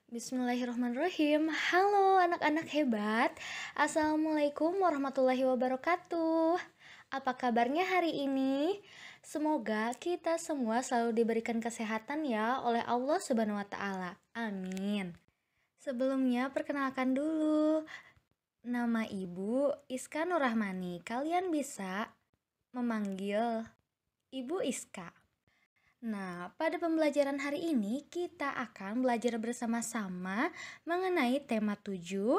Bismillahirrahmanirrahim. Halo anak-anak hebat. Assalamualaikum warahmatullahi wabarakatuh. Apa kabarnya hari ini? Semoga kita semua selalu diberikan kesehatan ya oleh Allah Subhanahu wa taala. Amin. Sebelumnya perkenalkan dulu. Nama Ibu Iska Nurrahmani. Kalian bisa memanggil Ibu Iska. Nah, pada pembelajaran hari ini kita akan belajar bersama-sama mengenai tema 7,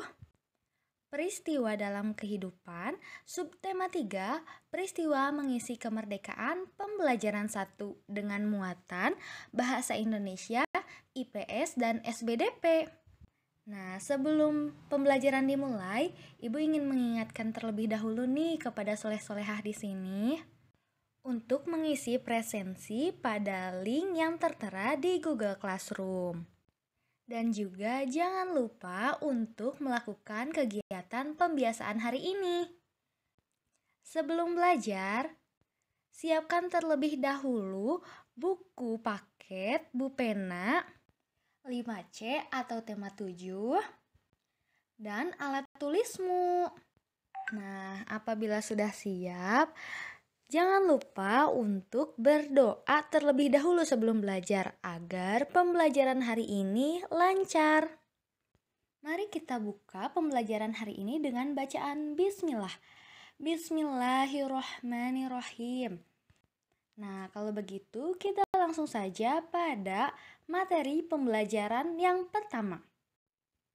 peristiwa dalam kehidupan, subtema 3, peristiwa mengisi kemerdekaan, pembelajaran 1 dengan muatan bahasa Indonesia, IPS, dan SBDP. Nah, sebelum pembelajaran dimulai, Ibu ingin mengingatkan terlebih dahulu nih kepada soleh-solehah di sini untuk mengisi presensi pada link yang tertera di Google Classroom. Dan juga jangan lupa untuk melakukan kegiatan pembiasaan hari ini. Sebelum belajar, siapkan terlebih dahulu buku paket, pena 5C atau tema 7, dan alat tulismu. Nah, apabila sudah siap, jangan lupa untuk berdoa terlebih dahulu sebelum belajar agar pembelajaran hari ini lancar. Mari kita buka pembelajaran hari ini dengan bacaan Bismillah. Bismillahirrohmanirrohim. Nah, kalau begitu kita langsung saja pada materi pembelajaran yang pertama.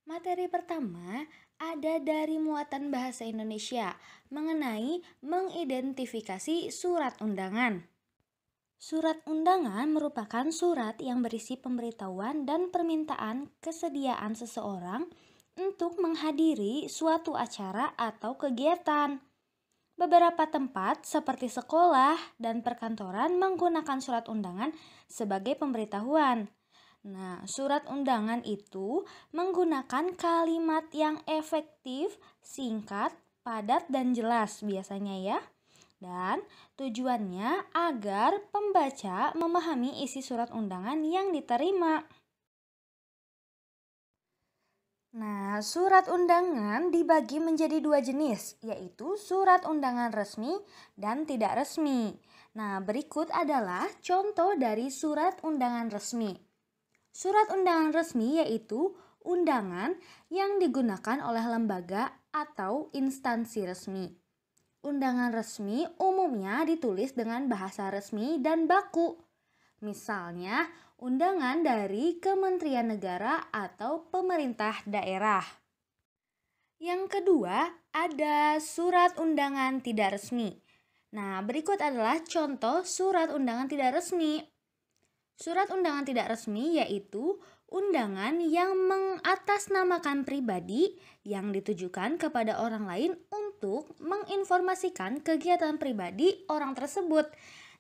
Materi pertama ada dari muatan bahasa Indonesia mengenai mengidentifikasi surat undangan. Surat undangan merupakan surat yang berisi pemberitahuan dan permintaan kesediaan seseorang untuk menghadiri suatu acara atau kegiatan. Beberapa tempat seperti sekolah dan perkantoran menggunakan surat undangan sebagai pemberitahuan. Nah, surat undangan itu menggunakan kalimat yang efektif, singkat, padat, dan jelas biasanya ya. Dan tujuannya agar pembaca memahami isi surat undangan yang diterima. Nah, surat undangan dibagi menjadi dua jenis, yaitu surat undangan resmi dan tidak resmi. Nah, berikut adalah contoh dari surat undangan resmi. Surat undangan resmi yaitu undangan yang digunakan oleh lembaga atau instansi resmi. Undangan resmi umumnya ditulis dengan bahasa resmi dan baku. Misalnya, undangan dari Kementerian Negara atau pemerintah daerah. Yang kedua, ada surat undangan tidak resmi. Nah, berikut adalah contoh surat undangan tidak resmi. Surat undangan tidak resmi yaitu undangan yang mengatasnamakan pribadi yang ditujukan kepada orang lain untuk menginformasikan kegiatan pribadi orang tersebut.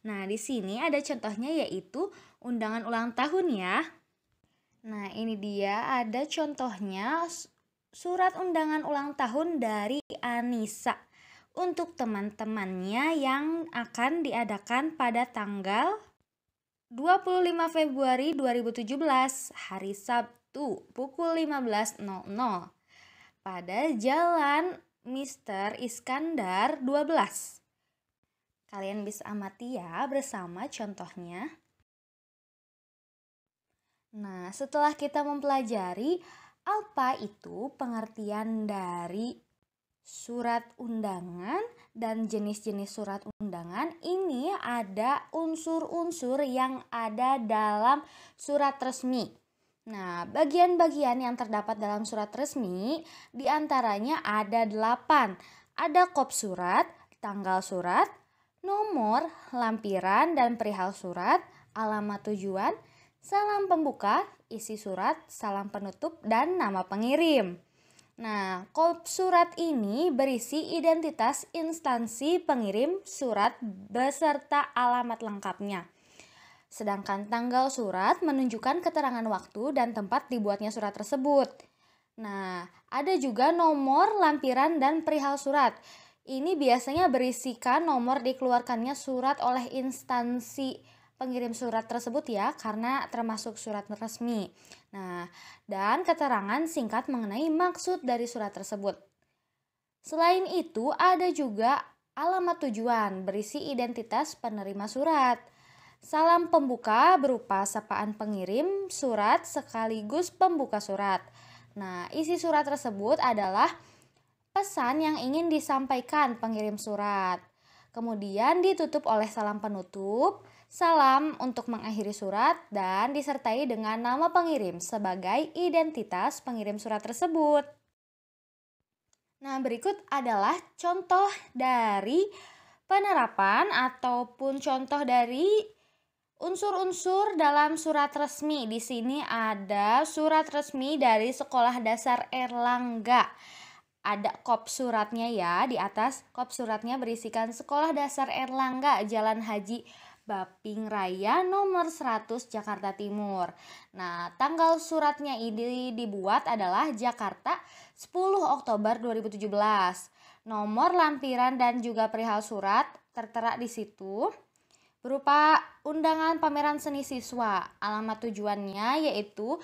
Nah, di sini ada contohnya yaitu undangan ulang tahun ya. Nah, ini dia ada contohnya surat undangan ulang tahun dari Anissa untuk teman-temannya yang akan diadakan pada tanggal 25 Februari 2017, hari Sabtu, pukul 15.00 pada Jalan Mr. Iskandar 12. Kalian bisa amati ya bersama contohnya. Nah, setelah kita mempelajari apa itu pengertian dari surat undangan dan jenis-jenis surat undangan, ini ada unsur-unsur yang ada dalam surat resmi. Nah, bagian-bagian yang terdapat dalam surat resmi diantaranya ada 8. Ada kop surat, tanggal surat, nomor, lampiran dan perihal surat, alamat tujuan, salam pembuka, isi surat, salam penutup, dan nama pengirim. Nah, kop surat ini berisi identitas instansi pengirim surat beserta alamat lengkapnya. Sedangkan tanggal surat menunjukkan keterangan waktu dan tempat dibuatnya surat tersebut. Nah, ada juga nomor, lampiran, dan perihal surat. Ini biasanya berisikan nomor dikeluarkannya surat oleh instansi pengirim surat tersebut ya, karena termasuk surat resmi. Nah, dan keterangan singkat mengenai maksud dari surat tersebut. Selain itu, ada juga alamat tujuan berisi identitas penerima surat. Salam pembuka berupa sapaan pengirim surat sekaligus pembuka surat. Nah, isi surat tersebut adalah pesan yang ingin disampaikan pengirim surat. Kemudian ditutup oleh salam penutup, salam untuk mengakhiri surat, dan disertai dengan nama pengirim sebagai identitas pengirim surat tersebut. Nah, berikut adalah contoh dari penerapan ataupun contoh dari unsur-unsur dalam surat resmi. Di sini ada surat resmi dari Sekolah Dasar Erlangga. Ada kop suratnya ya, di atas kop suratnya berisikan Sekolah Dasar Erlangga, Jalan Haji Baping Raya nomor 100 Jakarta Timur. Nah, tanggal suratnya ini dibuat adalah Jakarta 10 Oktober 2017. Nomor lampiran dan juga perihal surat tertera di situ berupa undangan pameran seni siswa. Alamat tujuannya yaitu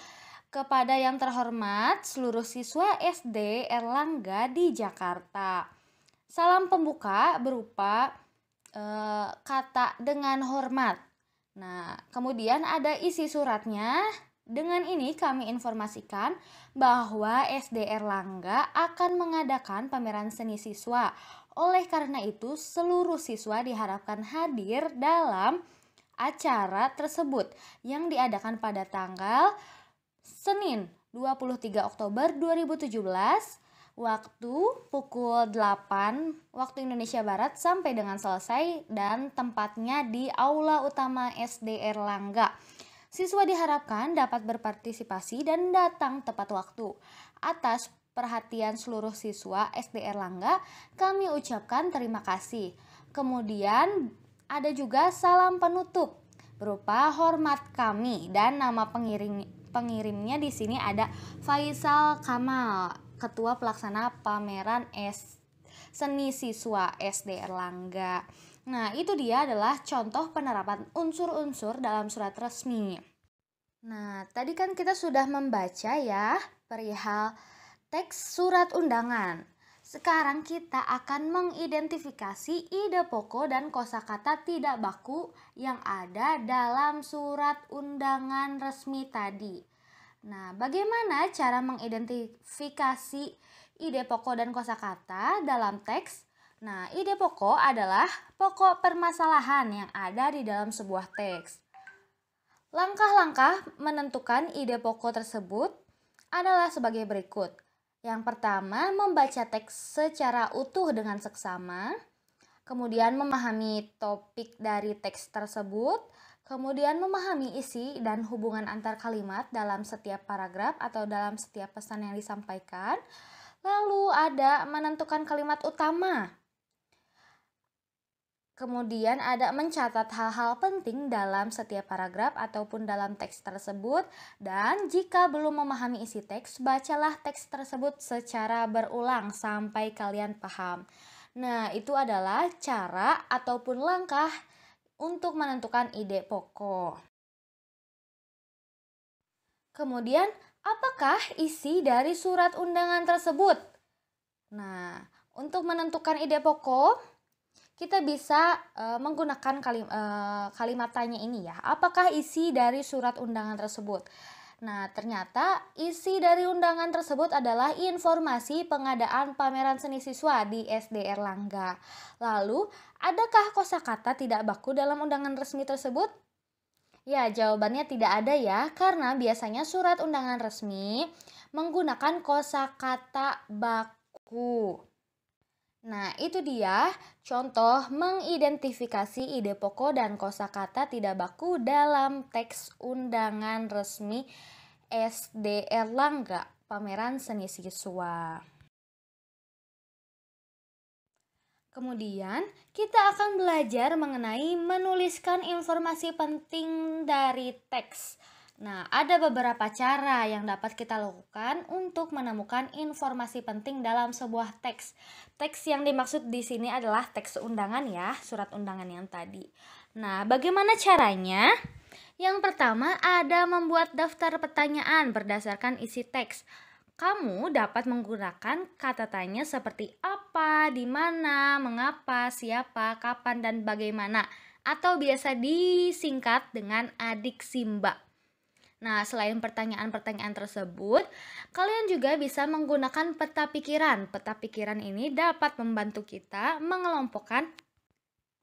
kepada yang terhormat seluruh siswa SD Erlangga di Jakarta. Salam pembuka berupa kata dengan hormat. Nah, kemudian ada isi suratnya. Dengan ini kami informasikan bahwa SD Erlangga akan mengadakan pameran seni siswa. Oleh karena itu, seluruh siswa diharapkan hadir dalam acara tersebut yang diadakan pada tanggal Senin 23 Oktober 2017 waktu pukul 8 waktu Indonesia Barat sampai dengan selesai, dan tempatnya di Aula Utama SD Erlangga. Siswa diharapkan dapat berpartisipasi dan datang tepat waktu. Atas perhatian seluruh siswa SD Erlangga, kami ucapkan terima kasih. Kemudian ada juga salam penutup berupa hormat kami, dan nama pengirimnya di sini ada Faisal Kamal, Ketua Pelaksana Pameran Seni Siswa SD Erlangga. Nah, itu dia adalah contoh penerapan unsur-unsur dalam surat resmi. Nah, tadi kan kita sudah membaca ya perihal teks surat undangan. Sekarang kita akan mengidentifikasi ide pokok dan kosakata tidak baku yang ada dalam surat undangan resmi tadi. Nah, bagaimana cara mengidentifikasi ide pokok dan kosakata dalam teks? Nah, ide pokok adalah pokok permasalahan yang ada di dalam sebuah teks. Langkah-langkah menentukan ide pokok tersebut adalah sebagai berikut. Yang pertama, membaca teks secara utuh dengan seksama, kemudian memahami topik dari teks tersebut, kemudian memahami isi dan hubungan antar kalimat dalam setiap paragraf atau dalam setiap pesan yang disampaikan. Lalu ada menentukan kalimat utama. Kemudian ada mencatat hal-hal penting dalam setiap paragraf ataupun dalam teks tersebut. Dan jika belum memahami isi teks, bacalah teks tersebut secara berulang sampai kalian paham. Nah, itu adalah cara ataupun langkah untuk menentukan ide pokok. Kemudian, apakah isi dari surat undangan tersebut? Nah, untuk menentukan ide pokok, kita bisa menggunakan kalimat tanya ini ya. Apakah isi dari surat undangan tersebut? Nah, ternyata isi dari undangan tersebut adalah informasi pengadaan pameran seni siswa di SD Erlangga. Lalu, adakah kosakata tidak baku dalam undangan resmi tersebut? Ya, jawabannya tidak ada ya, karena biasanya surat undangan resmi menggunakan kosakata baku. Nah, itu dia contoh mengidentifikasi ide pokok dan kosakata tidak baku dalam teks undangan resmi SD Erlangga, pameran seni siswa. Kemudian, kita akan belajar mengenai menuliskan informasi penting dari teks. Nah, ada beberapa cara yang dapat kita lakukan untuk menemukan informasi penting dalam sebuah teks. Teks yang dimaksud di sini adalah teks undangan ya, surat undangan yang tadi. Nah, bagaimana caranya? Yang pertama ada membuat daftar pertanyaan berdasarkan isi teks. Kamu dapat menggunakan kata tanya seperti apa, di mana, mengapa, siapa, kapan, dan bagaimana. Atau biasa disingkat dengan adik Simba. Nah, selain pertanyaan-pertanyaan tersebut, kalian juga bisa menggunakan peta pikiran. Peta pikiran ini dapat membantu kita mengelompokkan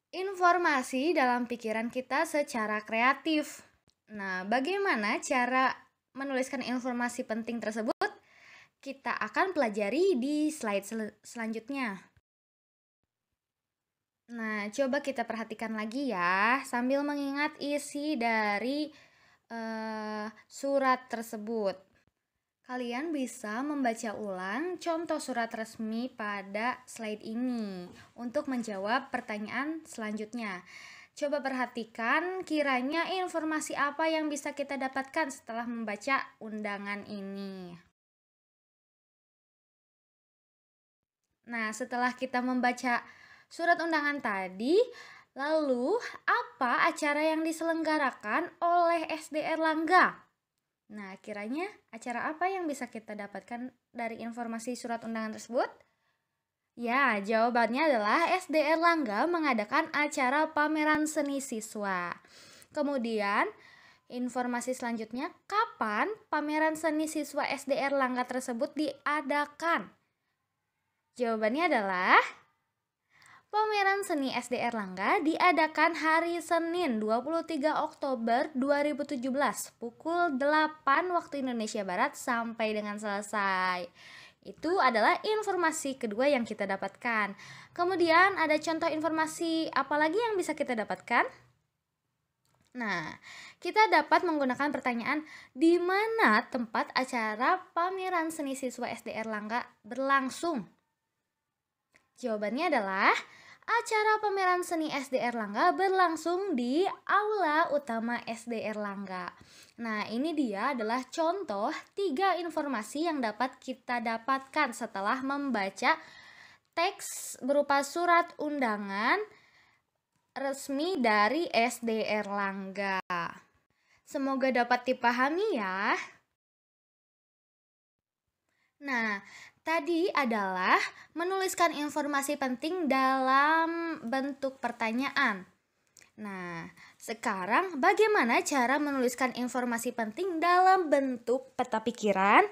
informasi dalam pikiran kita secara kreatif. Nah, bagaimana cara menuliskan informasi penting tersebut? Kita akan pelajari di slide selanjutnya. Nah, coba kita perhatikan lagi ya, sambil mengingat isi dari surat tersebut. Kalian bisa membaca ulang contoh surat resmi pada slide ini untuk menjawab pertanyaan selanjutnya. Coba perhatikan kiranya informasi apa yang bisa kita dapatkan setelah membaca undangan ini. Nah, setelah kita membaca surat undangan tadi, lalu apa acara yang diselenggarakan oleh SD Erlangga? Nah, kiranya acara apa yang bisa kita dapatkan dari informasi surat undangan tersebut? Ya, jawabannya adalah SD Erlangga mengadakan acara pameran seni siswa. Kemudian, informasi selanjutnya, kapan pameran seni siswa SD Erlangga tersebut diadakan? Jawabannya adalah pameran seni SD Erlangga diadakan hari Senin 23 Oktober 2017 pukul 8 waktu Indonesia Barat sampai dengan selesai. Itu adalah informasi kedua yang kita dapatkan. Kemudian ada contoh informasi apa lagi yang bisa kita dapatkan? Nah, kita dapat menggunakan pertanyaan di mana tempat acara pameran seni siswa SD Erlangga berlangsung? Jawabannya adalah acara pameran seni SD Erlangga berlangsung di Aula Utama SD Erlangga. Nah, ini dia adalah contoh 3 informasi yang dapat kita dapatkan setelah membaca teks berupa surat undangan resmi dari SD Erlangga. Semoga dapat dipahami ya. Nah, tadi adalah menuliskan informasi penting dalam bentuk pertanyaan. Nah, sekarang bagaimana cara menuliskan informasi penting dalam bentuk peta pikiran?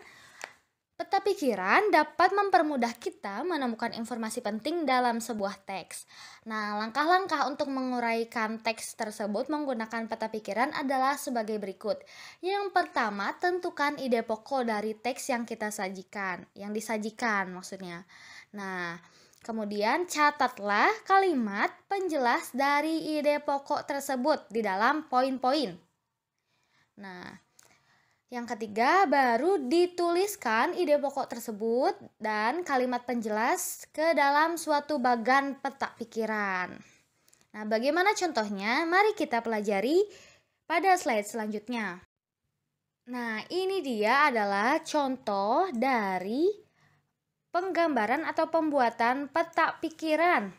Peta pikiran dapat mempermudah kita menemukan informasi penting dalam sebuah teks. Nah, langkah-langkah untuk menguraikan teks tersebut menggunakan peta pikiran adalah sebagai berikut. Yang pertama, tentukan ide pokok dari teks yang kita sajikan, yang disajikan maksudnya. Nah, kemudian catatlah kalimat penjelas dari ide pokok tersebut di dalam poin-poin. Nah, yang ketiga, baru dituliskan ide pokok tersebut dan kalimat penjelas ke dalam suatu bagan peta pikiran. Nah, bagaimana contohnya? Mari kita pelajari pada slide selanjutnya. Nah, ini dia adalah contoh dari penggambaran atau pembuatan peta pikiran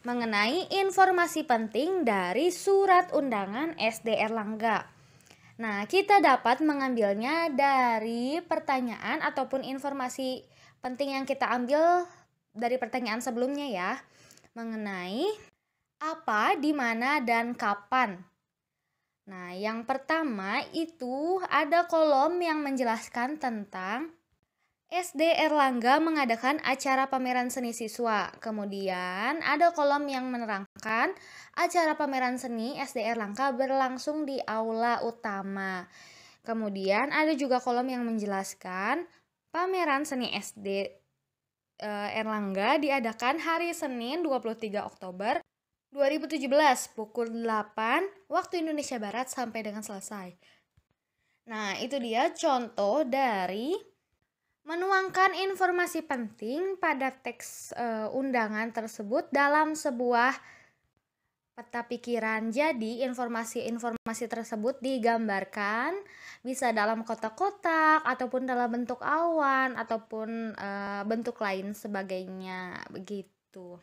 mengenai informasi penting dari surat undangan SD Erlangga. Nah, kita dapat mengambilnya dari pertanyaan ataupun informasi penting yang kita ambil dari pertanyaan sebelumnya ya, mengenai apa, di mana, dan kapan. Nah, yang pertama itu ada kolom yang menjelaskan tentang SD Erlangga mengadakan acara pameran seni siswa. Kemudian ada kolom yang menerangkan acara pameran seni SD Erlangga berlangsung di Aula Utama. Kemudian ada juga kolom yang menjelaskan pameran seni SD Erlangga diadakan hari Senin 23 Oktober 2017 pukul 8 waktu Indonesia Barat sampai dengan selesai. Nah, itu dia contoh dari menuangkan informasi penting pada teks undangan tersebut dalam sebuah peta pikiran. Jadi informasi-informasi tersebut digambarkan bisa dalam kotak-kotak ataupun dalam bentuk awan ataupun bentuk lain sebagainya begitu.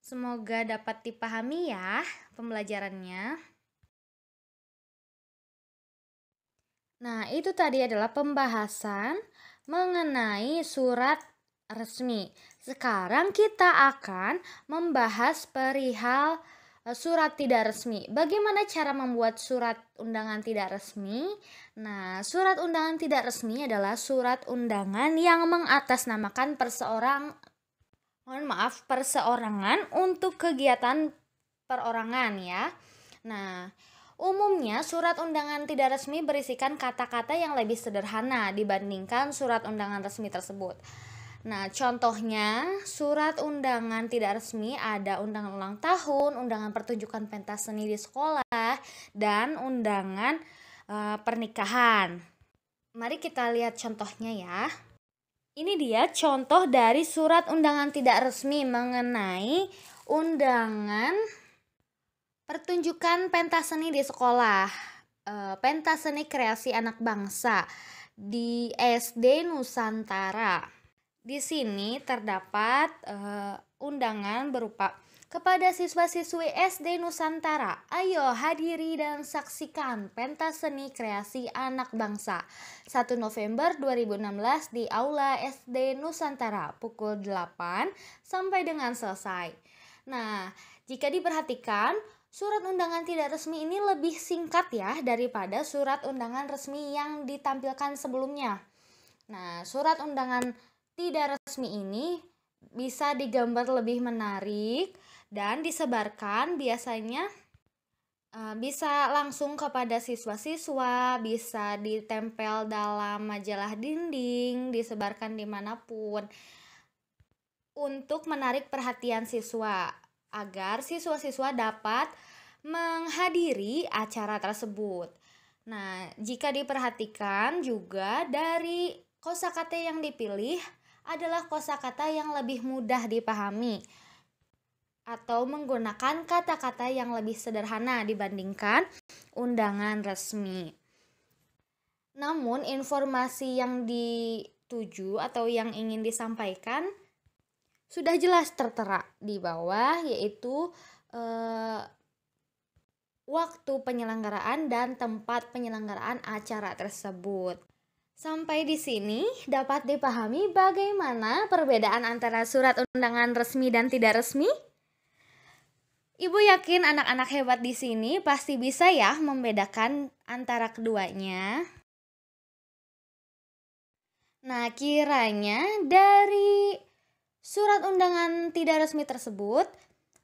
Semoga dapat dipahami ya pembelajarannya. Nah, itu tadi adalah pembahasan mengenai surat resmi. Sekarang kita akan membahas perihal surat tidak resmi. Bagaimana cara membuat surat undangan tidak resmi? Nah, surat undangan tidak resmi adalah surat undangan yang mengatasnamakan perseorangan untuk kegiatan perorangan ya. Nah, umumnya surat undangan tidak resmi berisikan kata-kata yang lebih sederhana dibandingkan surat undangan resmi tersebut. Nah, contohnya surat undangan tidak resmi ada undangan ulang tahun, undangan pertunjukan pentas seni di sekolah, dan undangan pernikahan. Mari kita lihat contohnya ya. Ini dia contoh dari surat undangan tidak resmi mengenai undangan pertunjukan pentas seni di sekolah, pentas seni kreasi anak bangsa di SD Nusantara. Di sini terdapat undangan berupa kepada siswa-siswi SD Nusantara, ayo hadiri dan saksikan pentas seni kreasi anak bangsa 1 November 2016 di Aula SD Nusantara pukul 8 sampai dengan selesai. Nah, jika diperhatikan, surat undangan tidak resmi ini lebih singkat ya daripada surat undangan resmi yang ditampilkan sebelumnya. Nah, surat undangan tidak resmi ini bisa digambar lebih menarik dan disebarkan biasanya bisa langsung kepada siswa-siswa, bisa ditempel dalam majalah dinding, disebarkan dimanapun untuk menarik perhatian siswa agar siswa-siswa dapat menghadiri acara tersebut. Nah, jika diperhatikan juga dari kosakata yang dipilih adalah kosakata yang lebih mudah dipahami atau menggunakan kata-kata yang lebih sederhana dibandingkan undangan resmi. Namun, informasi yang dituju atau yang ingin disampaikan sudah jelas tertera di bawah, yaitu waktu penyelenggaraan dan tempat penyelenggaraan acara tersebut. Sampai di sini dapat dipahami bagaimana perbedaan antara surat undangan resmi dan tidak resmi? Ibu yakin anak-anak hebat di sini pasti bisa ya membedakan antara keduanya. Nah, kiranya dari surat undangan tidak resmi tersebut,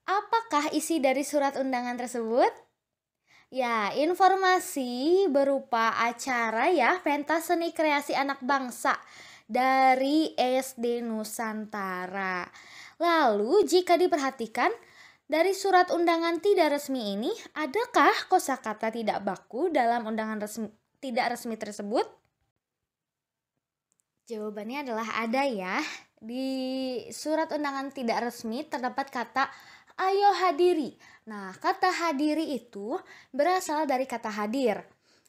apakah isi dari surat undangan tersebut? Ya, informasi berupa acara ya, pentas seni kreasi anak bangsa dari SD Nusantara. Lalu, jika diperhatikan, dari surat undangan tidak resmi ini, adakah kosakata tidak baku dalam undangan tidak resmi tersebut? Jawabannya adalah ada ya. Di surat undangan tidak resmi terdapat kata ayo hadiri. Nah, kata hadiri itu berasal dari kata hadir.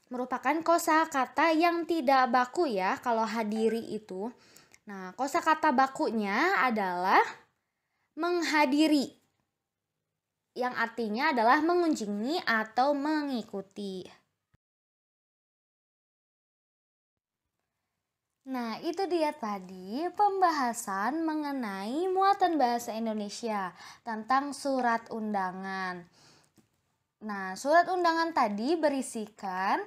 Merupakan kosakata yang tidak baku ya kalau hadiri itu. Nah, kosakata bakunya adalah menghadiri. Yang artinya adalah mengunjungi atau mengikuti. Nah, itu dia tadi pembahasan mengenai muatan bahasa Indonesia tentang surat undangan. Nah, surat undangan tadi berisikan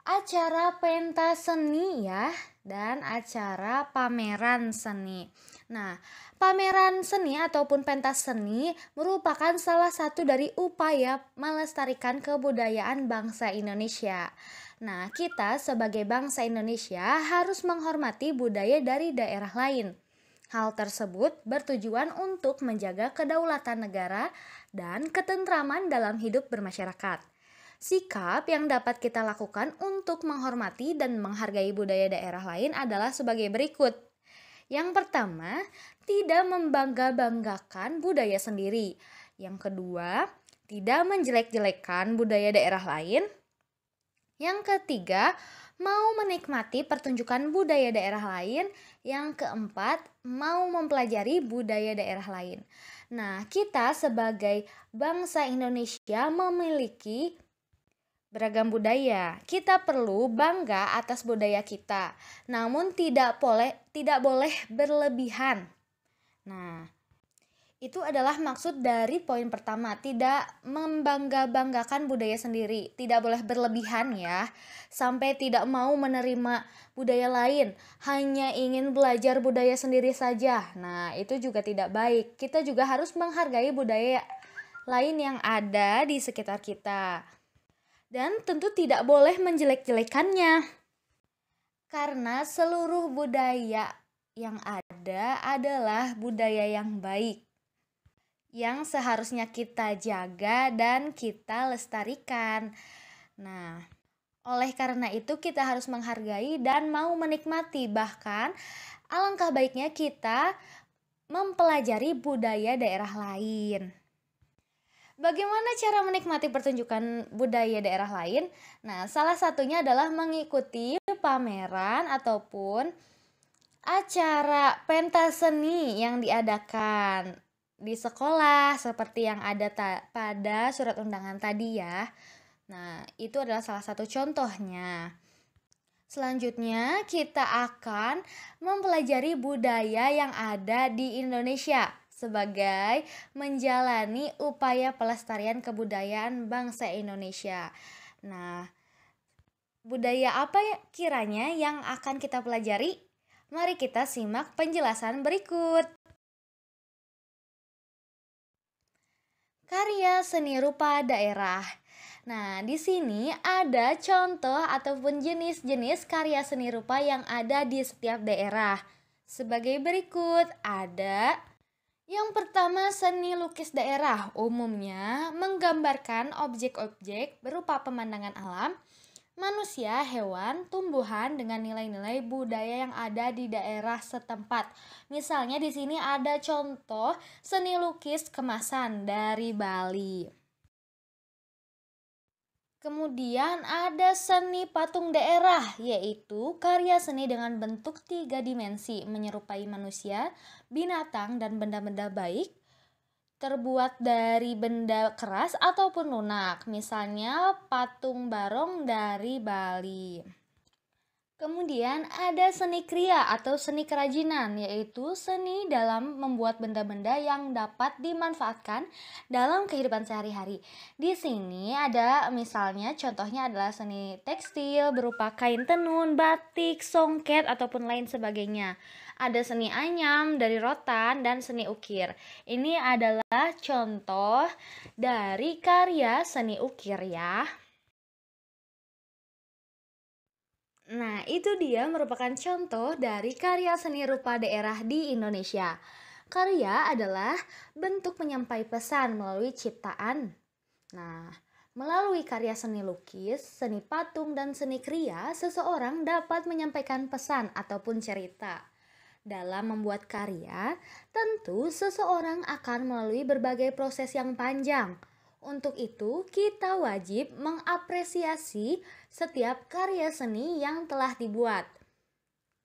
acara pentas seni ya dan acara pameran seni. Nah, pameran seni ataupun pentas seni merupakan salah satu dari upaya melestarikan kebudayaan bangsa Indonesia. Nah, kita sebagai bangsa Indonesia harus menghormati budaya dari daerah lain. Hal tersebut bertujuan untuk menjaga kedaulatan negara dan ketentraman dalam hidup bermasyarakat. Sikap yang dapat kita lakukan untuk menghormati dan menghargai budaya daerah lain adalah sebagai berikut. Yang pertama, tidak membangga-banggakan budaya sendiri. Yang kedua, tidak menjelek-jelekan budaya daerah lain. Yang ketiga, mau menikmati pertunjukan budaya daerah lain. Yang keempat, mau mempelajari budaya daerah lain. Nah, kita sebagai bangsa Indonesia memiliki beragam budaya. Kita perlu bangga atas budaya kita, namun tidak boleh berlebihan. Nah, itu adalah maksud dari poin pertama, tidak membangga-banggakan budaya sendiri, tidak boleh berlebihan ya, sampai tidak mau menerima budaya lain, hanya ingin belajar budaya sendiri saja. Nah, itu juga tidak baik. Kita juga harus menghargai budaya lain yang ada di sekitar kita. Dan tentu tidak boleh menjelek-jelekannya. Karena seluruh budaya yang ada adalah budaya yang baik, yang seharusnya kita jaga dan kita lestarikan. Nah, oleh karena itu kita harus menghargai dan mau menikmati, bahkan alangkah baiknya kita mempelajari budaya daerah lain. Bagaimana cara menikmati pertunjukan budaya daerah lain? Nah, salah satunya adalah mengikuti pameran ataupun acara pentas seni yang diadakan di sekolah seperti yang ada pada surat undangan tadi ya. Nah, itu adalah salah satu contohnya. Selanjutnya, kita akan mempelajari budaya yang ada di Indonesia sebagai menjalani upaya pelestarian kebudayaan bangsa Indonesia. Nah, budaya apa kiranya yang akan kita pelajari? Mari kita simak penjelasan berikut. Karya seni rupa daerah. Nah, di sini ada contoh ataupun jenis-jenis karya seni rupa yang ada di setiap daerah. Sebagai berikut, ada yang pertama seni lukis daerah, umumnya menggambarkan objek-objek berupa pemandangan alam, manusia, hewan, tumbuhan dengan nilai-nilai budaya yang ada di daerah setempat. Misalnya di sini ada contoh seni lukis kemasan dari Bali. Kemudian ada seni patung daerah, yaitu karya seni dengan bentuk 3 dimensi menyerupai manusia, binatang, dan benda-benda baik, terbuat dari benda keras ataupun lunak, misalnya patung barong dari Bali. Kemudian ada seni kriya atau seni kerajinan, yaitu seni dalam membuat benda-benda yang dapat dimanfaatkan dalam kehidupan sehari-hari. Di sini ada misalnya contohnya adalah seni tekstil berupa kain tenun, batik, songket, ataupun lain sebagainya. Ada seni anyam dari rotan dan seni ukir. Ini adalah contoh dari karya seni ukir ya. Nah, itu dia merupakan contoh dari karya seni rupa daerah di Indonesia. Karya adalah bentuk menyampaikan pesan melalui ciptaan. Nah, melalui karya seni lukis, seni patung, dan seni kriya, seseorang dapat menyampaikan pesan ataupun cerita. Dalam membuat karya, tentu seseorang akan melalui berbagai proses yang panjang. Untuk itu, kita wajib mengapresiasi setiap karya seni yang telah dibuat.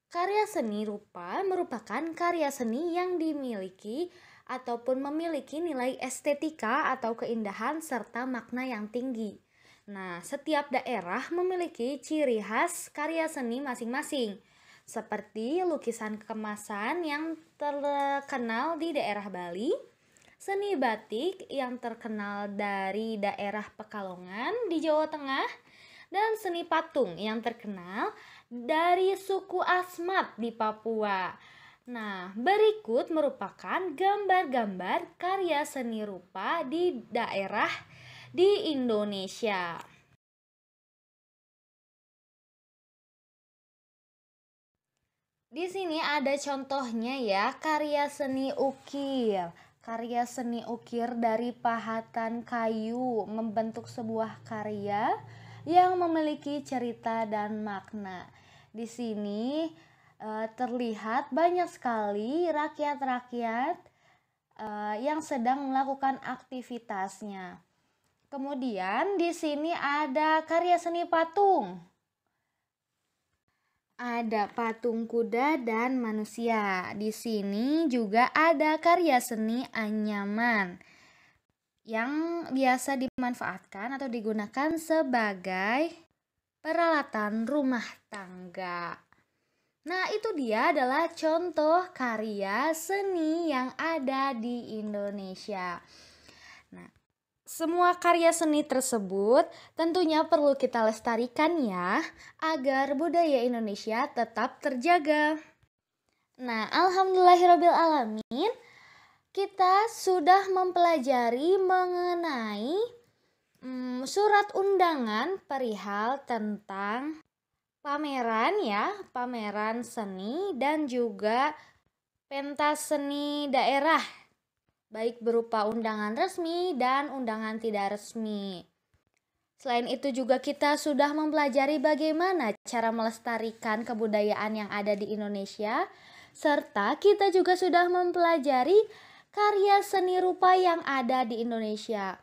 Karya seni rupa merupakan karya seni yang dimiliki ataupun memiliki nilai estetika atau keindahan serta makna yang tinggi. Nah, setiap daerah memiliki ciri khas karya seni masing-masing, seperti lukisan kemasan yang terkenal di daerah Bali, seni batik yang terkenal dari daerah Pekalongan di Jawa Tengah, dan seni patung yang terkenal dari suku Asmat di Papua. Nah, berikut merupakan gambar-gambar karya seni rupa di daerah di Indonesia. Di sini ada contohnya ya, karya seni ukir. Karya seni ukir dari pahatan kayu membentuk sebuah karya yang memiliki cerita dan makna. Di sini terlihat banyak sekali rakyat-rakyat yang sedang melakukan aktivitasnya. Kemudian di sini ada karya seni patung. Ada patung kuda dan manusia. Di sini juga ada karya seni anyaman, yang biasa dimanfaatkan atau digunakan sebagai peralatan rumah tangga. Nah, itu dia adalah contoh karya seni yang ada di Indonesia. Nah, semua karya seni tersebut tentunya perlu kita lestarikan ya, agar budaya Indonesia tetap terjaga. Nah, alhamdulillahirobbilalamin, kita sudah mempelajari mengenai surat undangan perihal tentang pameran ya, pameran seni dan juga pentas seni daerah, baik berupa undangan resmi dan undangan tidak resmi. Selain itu juga kita sudah mempelajari bagaimana cara melestarikan kebudayaan yang ada di Indonesia, serta kita juga sudah mempelajari karya seni rupa yang ada di Indonesia.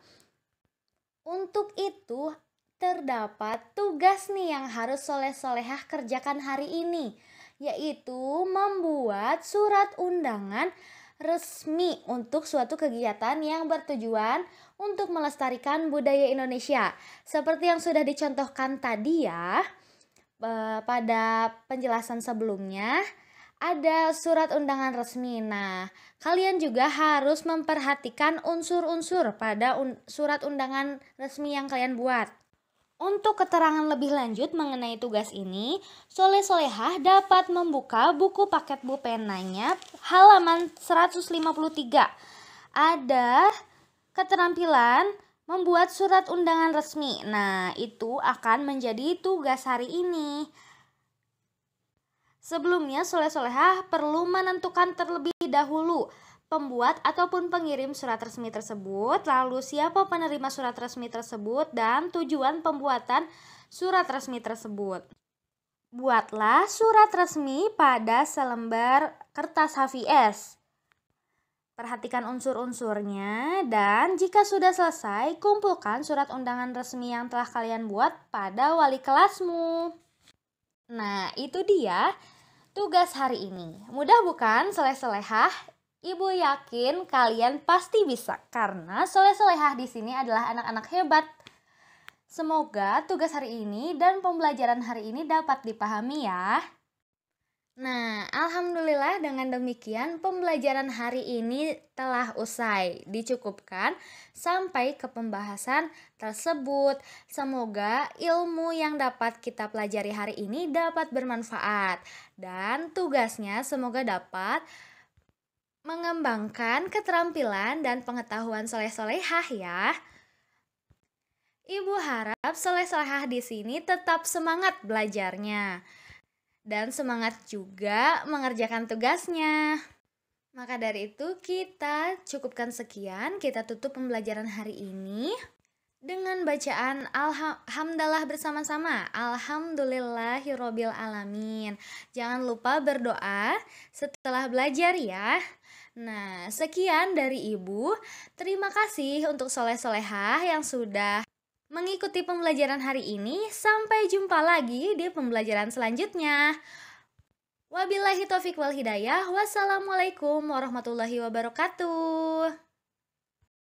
Untuk itu terdapat tugas nih yang harus soleh-solehah kerjakan hari ini, yaitu membuat surat undangan resmi untuk suatu kegiatan yang bertujuan untuk melestarikan budaya Indonesia. Seperti yang sudah dicontohkan tadi ya, pada penjelasan sebelumnya, ada surat undangan resmi. Nah, kalian juga harus memperhatikan unsur-unsur pada surat undangan resmi yang kalian buat. Untuk keterangan lebih lanjut mengenai tugas ini, soleh-solehah dapat membuka buku paket bupenanya halaman 153. Ada keterampilan membuat surat undangan resmi. Nah, itu akan menjadi tugas hari ini. Sebelumnya, soleh-solehah perlu menentukan terlebih dahulu pembuat ataupun pengirim surat resmi tersebut, lalu siapa penerima surat resmi tersebut, dan tujuan pembuatan surat resmi tersebut. Buatlah surat resmi pada selembar kertas HVS. Perhatikan unsur-unsurnya, dan jika sudah selesai, kumpulkan surat undangan resmi yang telah kalian buat pada wali kelasmu. Nah, itu dia tugas hari ini. Mudah bukan soleh-solehah? Ibu yakin kalian pasti bisa karena soleh-solehah di sini adalah anak-anak hebat. Semoga tugas hari ini dan pembelajaran hari ini dapat dipahami ya. Nah, alhamdulillah dengan demikian pembelajaran hari ini telah usai. Dicukupkan sampai ke pembahasan tersebut. Semoga ilmu yang dapat kita pelajari hari ini dapat bermanfaat. Dan tugasnya semoga dapat mengembangkan keterampilan dan pengetahuan soleh-solehah ya. Ibu harap soleh-solehah di sini tetap semangat belajarnya dan semangat juga mengerjakan tugasnya. Maka dari itu kita cukupkan sekian, kita tutup pembelajaran hari ini dengan bacaan alhamdulillah bersama-sama. Alhamdulillahirobbilalamin. Jangan lupa berdoa setelah belajar ya. Nah, sekian dari Ibu. Terima kasih untuk soleh-solehah yang sudah mengikuti pembelajaran hari ini. Sampai jumpa lagi di pembelajaran selanjutnya. Wabillahi taufiq wal hidayah. Wassalamualaikum warahmatullahi wabarakatuh.